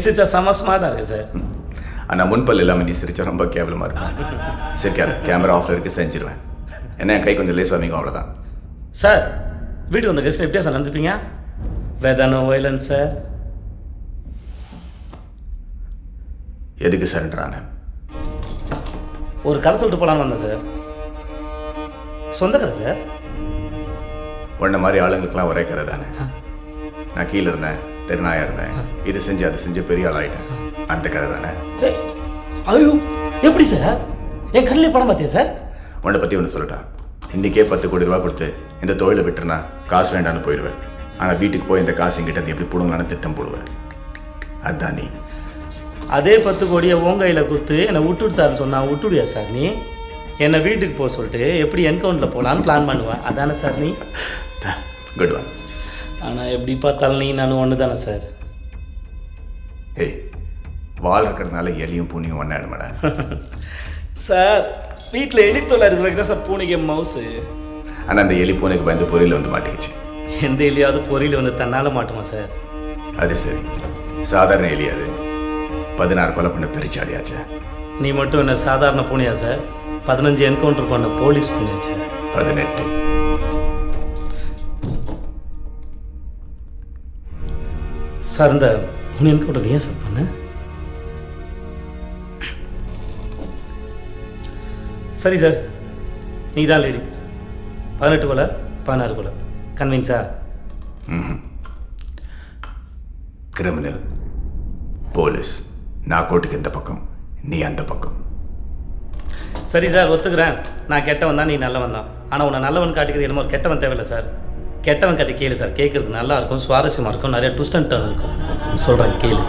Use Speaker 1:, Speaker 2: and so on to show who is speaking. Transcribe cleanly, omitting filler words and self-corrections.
Speaker 1: சிரிச்சா செம ஸ்மார்ட்டாக இருக்குது சார்.
Speaker 2: ஆனால் முன்பல் இல்லாமல் நீ சிரிச்சா ரொம்ப கேவலமாக இருக்கும். சிரிக்காத, கேமரா ஆஃப்ல இருக்கு, செஞ்சிருவேன். என்ன என் கை கொஞ்சம் லேஸ் வாமிக்கும், அவ்வளோதான்.
Speaker 1: சார் வீட்டுக்கு வந்த கெஸ்ட் எப்படியா சார் நடந்துப்பீங்க? வேதானோ வயலன்ஸ் சார்.
Speaker 2: எதுக்கு சரண்டரான?
Speaker 1: ஒரு கதை சொல்லிட்டு போகலான்னு வந்தேன் சார். சொந்த கதை சார்.
Speaker 2: உன்ன மாதிரி ஆளுங்களுக்கெல்லாம் ஒரே கதை தானே. நான் கீழே இருந்தேன், தெருநாயா இருந்தேன், இது செஞ்சு அதை செஞ்சு பெரிய ஆள் ஆகிட்டேன். அந்த கதை தானே.
Speaker 1: ஐயோ எப்படி சார்? என் கண்ணிலே படம் பார்த்தியா சார்?
Speaker 2: உன்னை பற்றி ஒன்று சொல்லட்டா. இன்றைக்கே 10 கோடி ரூபா கொடுத்து இந்த தொழிலை விட்டுருனா காசு வேண்டான்னு போயிடுவேன். ஆனால் வீட்டுக்கு போய் இந்த காசு எங்கிட்ட எப்படி போடுங்களான்னு திட்டம் போடுவேன். அதுதான் நீ.
Speaker 1: அதே 10 கோடியை உன் கையில் கொடுத்து என்னை விட்டுடு சார்னு சொன்னா விட்டுடுயா சார் நீ? என்னை வீட்டுக்கு போக சொல்லிட்டு எப்படி என்கவுண்டரில் போகலான்னு பிளான் பண்ணுவேன். அதானே சார் நீ?
Speaker 2: Good one.
Speaker 1: ஆனால் எப்படி பார்த்தாலும் நீ நானும் ஒன்று தானே சார்?
Speaker 2: ஏய், வால் இருக்கிறதுனால எலியும் பூனியும் ஒன்றாயிட மாட்டேன்
Speaker 1: சார். வீட்டில் எலித்தொலை இருக்கிறதுக்கு தான் சார் பூனைக்கு மவுஸு.
Speaker 2: ஆனால் அந்த எலி பூனைக்கு பயந்து பொரியல் வந்து மாட்டிக்கிச்சு.
Speaker 1: எந்த எலியாவது பொரியல் வந்து தன்னால் மாட்டுமா சார்?
Speaker 2: அது சரி, சாதாரண எலி அது 16 கொலை பண்ண பெருச்சாலியாச்சா?
Speaker 1: நீ மட்டும் என்ன சாதாரண பூனையா சார்? 15 என்கவுண்டர் பண்ண போலீஸ் பூனையாச்சா?
Speaker 2: 18.
Speaker 1: சார் இந்த 3 என்கவுண்டர் ஏன் சார் பண்ண? சரி சார், நீ தான் லேடி. 18 கொலை 16 கொலை. கன்வின்ஸா?
Speaker 2: கிரிமினல், போலீஸ், நான் கோர்ட்டுக்கு இந்த பக்கம், நீ அந்த பக்கம்.
Speaker 1: சரி சார், ஒத்துக்கிறேன். நான் கெட்டவன் தான், நீ நல்லவன் தான். ஆனால் உன்னை நல்லவன் காட்டிக்கிறது என்னமோ ஒரு கெட்டவன் தேவையில்லை சார். கெட்டவன் கதை கேளு சார். கேட்குறது நல்லா இருக்கும், சுவாரஸ்யமாக இருக்கும், நிறைய ட்விஸ்ட் அண்ட் டர்ன் இருக்கும். சொல்கிறேன் கேளு.